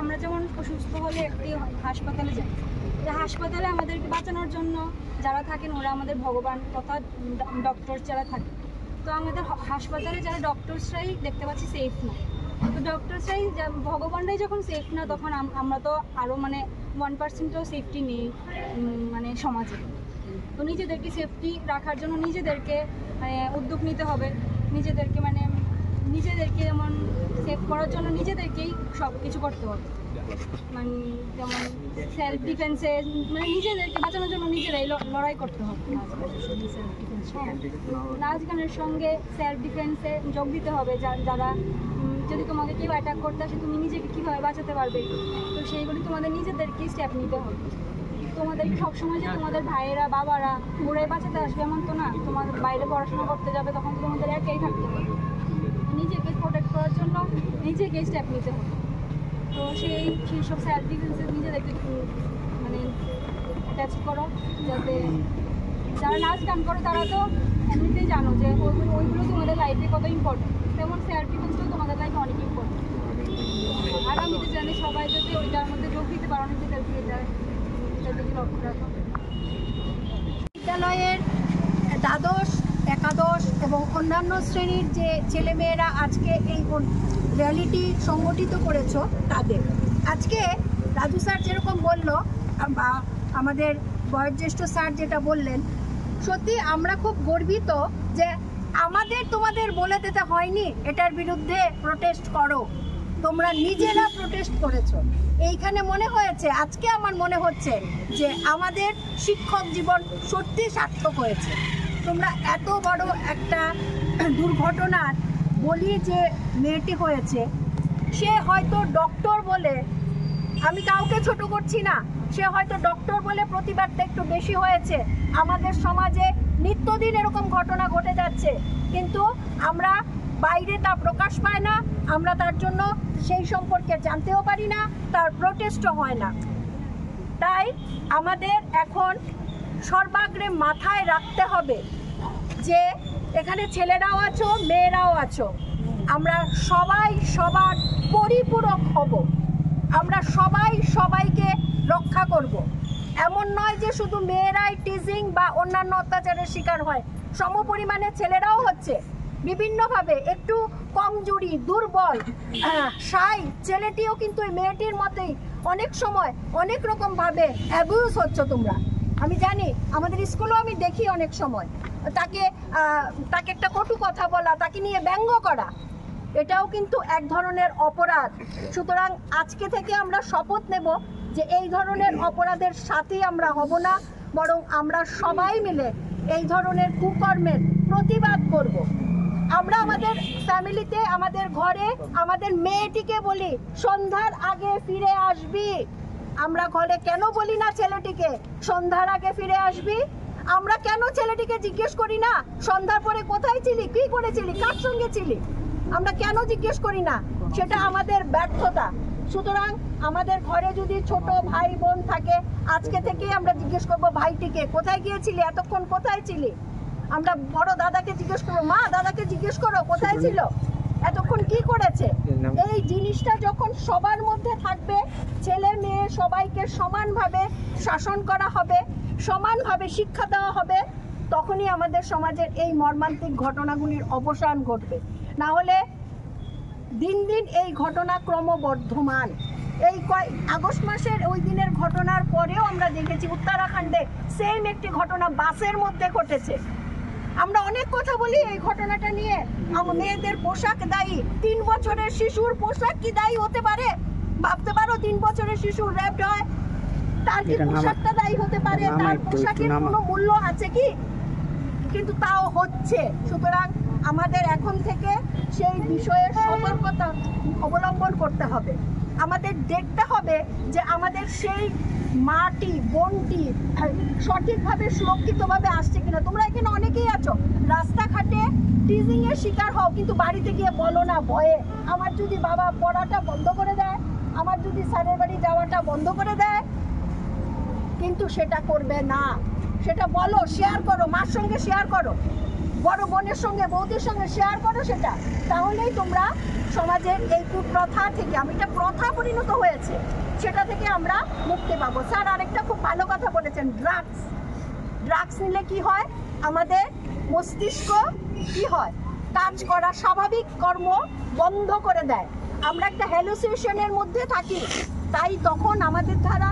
আমরা যেমন অসুস্থ হলে একটি হাসপাতালে যাই, হাসপাতালে আমাদেরকে বাঁচানোর জন্য যারা থাকেন ওরা আমাদের ভগবান তথা ডক্টর যারা থাকে। তো আমাদের হাসপাতালে যারা ডক্টরসরাই দেখতে পাচ্ছি সেফ না। তো ডক্টরসরাই ভগবানরাই যখন সেফ না, তখন আমরা তো আরও মানে 1%ও সেফটি নেই মানে সমাজে। তো নিজেদেরকে সেফটি রাখার জন্য নিজেদেরকে মানে উদ্যোগ নিতে হবে, নিজেদেরকে যেমন সেভ করার জন্য নিজেদেরকেই সব কিছু করতে হবে। মানে যেমন সেলফ ডিফেন্সে মানে নিজেদেরকে বাঁচানোর জন্য নিজেরাই লড়াই করতে হবে। নাচ গানের সঙ্গে সেলফ ডিফেন্সে যোগ দিতে হবে। যারা যদি তোমাকে কেউ অ্যাটাক করতে আসে, তুমি নিজেকে কীভাবে বাঁচাতে পারবে, তো সেইগুলি তোমাদের নিজেদেরকেই স্টেপ নিতে হবে। তোমাদেরকে সবসময় যে তোমাদের ভাইয়েরা বাবারা ওরাই বাঁচাতে আসবে এমন তো না। তোমাদের বাইরে পড়াশোনা করতে যাবে, তখন তো তোমাদের একাই থাকতে হবে। নিজেকে প্রোটেক্ট করার জন্য নিজেকে স্টেপ নিতে হবে। তো সেই সব সেলফ ডিফেন্সে নিজেদেরকে মানে অ্যাটাচ করো, যাতে যারা নাচ গান করো তারা তো এমনিতেই জানো যে ওইগুলো তোমাদের লাইফে কত ইম্পর্টেন্ট, তেমন সেলফ ডিফেন্সটাও তোমাদের লাইফে অনেক ইম্পর্টেন্ট। আর আমি তো জানি সবাই যাতে ওইটার মধ্যে যোগ দিতে পারো, নিজেদেরকে এটার দিকে লক্ষ্য রাখো। বিদ্যালয়ের দ্বাদশ, একাদশ এবং অন্যান্য শ্রেণীর যে ছেলেমেয়েরা আজকে এই র্যালিটি সংগঠিত করেছো, তাদের আজকে রাজু স্যার যেরকম বলল বা আমাদের বয়োজ্যেষ্ঠ স্যার যেটা বললেন, সত্যি আমরা খুব গর্বিত যে আমাদের তোমাদের বলে দিতে হয়নি এটার বিরুদ্ধে প্রোটেস্ট করো, তোমরা নিজেরা প্রোটেস্ট করেছো। এইখানে মনে হয়েছে, আজকে আমার মনে হচ্ছে যে আমাদের শিক্ষক জীবন সত্যি সার্থক হয়েছে। তোমরা এত বড় একটা দুর্ঘটনার বলি যে মেয়েটি হয়েছে, সে হয়তো ডক্টর বলে, আমি কাউকে ছোট করছি না, সে হয়তো ডক্টর বলে প্রতিবাদটা একটু বেশি হয়েছে। আমাদের সমাজে নিত্যদিন এরকম ঘটনা ঘটে যাচ্ছে, কিন্তু আমরা বাইরে তা প্রকাশ পায় না, আমরা তার জন্য সেই সম্পর্কে জানতেও পারি না, তার প্রোটেস্টও হয় না। তাই আমাদের এখন সর্বাগ্রে মাথায় রাখতে হবে যে এখানে ছেলেরাও আছো, মেয়েরাও আছো, আমরা সবাই সবার পরিপূরক হব, আমরা সবাই সবাইকে রক্ষা করব। এমন নয় যে শুধু মেয়েরাই টিজিং বা অন্যান্য অত্যাচারের শিকার হয়, সমপরিমাণে ছেলেরাও হচ্ছে। বিভিন্নভাবে একটু কমজোরি, দুর্বল, শাই ছেলেটিও কিন্তু এই মেয়েটির মতোই অনেক সময় অনেক রকমভাবে অ্যাবিউজ হচ্ছে। তোমরা, আমি জানি, আমাদের স্কুলেও আমি দেখি অনেক সময় তাকে একটা কটু কথা বলা, তাকে নিয়ে ব্যঙ্গ করা, এটাও কিন্তু এক ধরনের অপরাধ। সুতরাং আজকে থেকে আমরা শপথ নেব যে এই ধরনের অপরাধের সাথেই আমরা হব না, বরং আমরা সবাই মিলে এই ধরনের কুকর্মের প্রতিবাদ করব। আমরা আমাদের ফ্যামিলিতে, আমাদের ঘরে আমাদের মেয়েটিকে বলি সন্ধ্যার আগে ফিরে আসবি। আমরা ঘরে কেন বলি না ছেলেটিকে সন্ধ্যার আগে ফিরে আসবি? আমরা কেন ছেলেটিকে জিজ্ঞেস করি না সন্ধ্যার পরে কোথায় ছিলি, কি করেছিলি, কার সঙ্গে ছিলি? আমরা কেন জিজ্ঞেস করি না? সেটা আমাদের ব্যর্থতা। সুতরাং আমাদের ঘরে যদি ছোট ভাই বোন থাকে, আজকে থেকেই আমরা জিজ্ঞেস করবো ভাইটিকে, কোথায় গিয়েছিলি, এতক্ষণ কোথায় ছিলি? আমরা বড় দাদাকে জিজ্ঞেস করবো, মা দাদাকে জিজ্ঞেস করো কোথায় ছিল, এতক্ষণ কি করেছে। এই জিনিসটা যখন সবার মধ্যে থাকবে, ছেলে মেয়ে সবাইকে সমানভাবে শাসন করা হবে, সমানভাবে শিক্ষা দেওয়া হবে, তখনই আমাদের সমাজের এই মর্মান্তিক ঘটনাগুলির অবসান ঘটবে। না হলে দিন দিন এই ঘটনা ক্রমবর্ধমান। এই আগস্ট মাসের ওই দিনের ঘটনার পরেও আমরা দেখেছি উত্তরাখণ্ডে সেম একটি ঘটনা বাসের মধ্যে ঘটেছে। আমরা অনেক কথা বলি এই ঘটনাটা নিয়ে, মেয়েদের পোশাক দায়ী, 3 বছরের শিশুর পোশাক কি দায়ী হতে পারে? ভাবতে পারো 3 বছরের শিশু র্যাপড হয়, তার কি পোশাকটা দায়ী হতে পারে? তার পোশাকের কোনো মূল্য আছে কি? কিন্তু তাও হচ্ছে। সুতরাং আমাদের এখন থেকে সেই বিষয়ে সতর্কতা অবলম্বন করতে হবে। আমাদের দেখতে হবে যে আমাদের সেই মাটি বনটি সঠিকভাবে সুরক্ষিতভাবে আসছে কিনা। তোমরা এখানে অনেকেই আছো, রাস্তাঘাটে টিজিং এর শিকার হও, কিন্তু বাড়িতে গিয়ে বলো না ভয়ে, আমার যদি বাবা পড়াটা বন্ধ করে দেয়, আমার যদি স্যারের বাড়ি যাওয়াটা বন্ধ করে দেয়, কিন্তু সেটা করবে না। সেটা বলো, শেয়ার করো, মার সঙ্গে শেয়ার করো, বড় বোনের সঙ্গে বৌদির সঙ্গে শেয়ার করো সেটা। তাহলেই তোমরা সমাজের এই কুপ্রথা থেকে, আমি এটা প্রথা পরিণত হয়েছে, সেটা থেকে আমরা মুক্তি পাবো। স্যার আরেকটা খুব ভালো কথা বলেছেন, ড্রাগস নিলে কি হয়, আমাদের মস্তিষ্ক কি হয়, কাজ করা স্বাভাবিক কর্ম বন্ধ করে দেয়। আমরা একটা হ্যালুসিনেশনের মধ্যে থাকি, তাই তখন আমাদের দ্বারা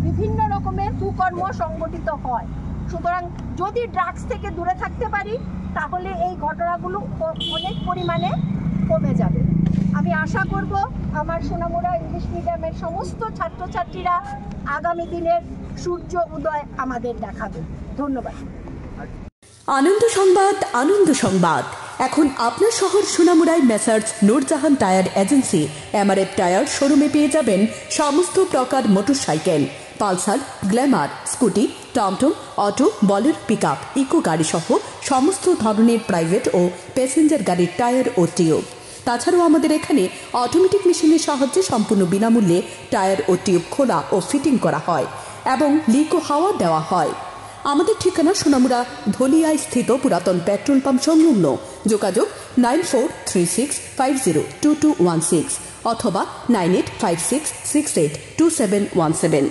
বিভিন্ন রকমের কুকর্ম সংগঠিত হয়। সুতরাং যদি ড্রাগস থেকে দূরে থাকতে পারি, তাহলে এই ঘটনাগুলো অনেক পরিমাণে কমে যাবে। আমি আশা করব আমার সোনামুড়া ইংলিশ মিডিয়ামের সমস্ত ছাত্রছাত্রীরা আগামী দিনের সূর্য উদয় আমাদের দেখাবে। ধন্যবাদ। আনন্দ সংবাদ, আনন্দ সংবাদ। এখন আপনার শহর সোনামুড়ায় Messrs Nurjahan tyre agency MRF tyre শোরুমে পেয়ে যাবেন সমস্ত প্রকার মোটরসাইকেল, পালসার, গ্ল্যামার, স্কুটি, টমটম, অটো, বলেরো, পিকআপ, ইকো গাড়ি সহ সমস্ত ধরনের প্রাইভেট ও প্যাসেঞ্জার গাড়ির টায়ার ও টিউব। তাছাড়াও আমাদের এখানে অটোমেটিক মেশিনের সাহায্যে সম্পূর্ণ বিনামূল্যে টায়ার ও টিউব খোলা ও ফিটিং করা হয় এবং লিক ও হাওয়া দেওয়া হয়। আমাদের ঠিকানা সোনামুড়া ধলিয়ায় স্থিত পুরাতন পেট্রোল পাম্প সংলগ্ন। যোগাযোগ 9436502216 অথবা 9856682717।